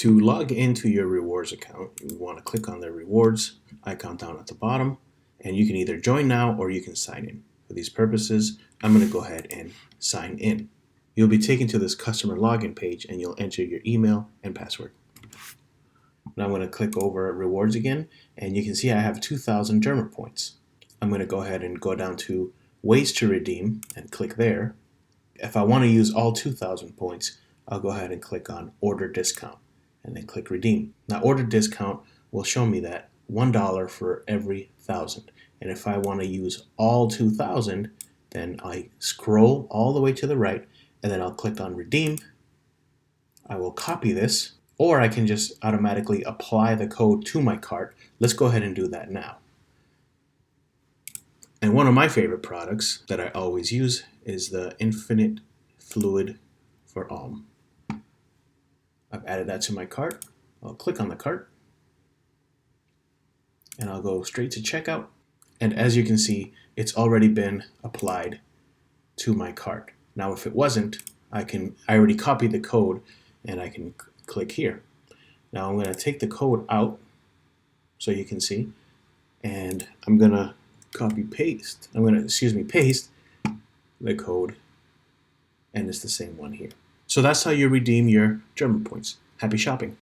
To log into your rewards account, you want to click on the rewards icon down at the bottom, and you can either join now or you can sign in. For these purposes, I'm going to go ahead and sign in. You'll be taken to this customer login page and you'll enter your email and password. Now I'm going to click over rewards again, and you can see I have 2,000 Derma points. I'm going to go ahead and go down to ways to redeem and click there. If I want to use all 2,000 points, I'll go ahead and click on order discount and then click redeem. Now order discount will show me that $1 for every 1,000. And if I want to use all 2,000, then I scroll all the way to the right and then I'll click on redeem. I will copy this, or I can just automatically apply the code to my cart. Let's go ahead and do that now. And one of my favorite products that I always use is the Infinite Fluid for Alm. I've added that to my cart. I'll click on the cart and I'll go straight to checkout. And as you can see, it's already been applied to my cart. Now, if it wasn't, I already copied the code and I can click here. Now I'm going to take the code out so you can see, and I'm going to paste the code, and it's the same one here. So that's how you redeem your Derma points. Happy shopping.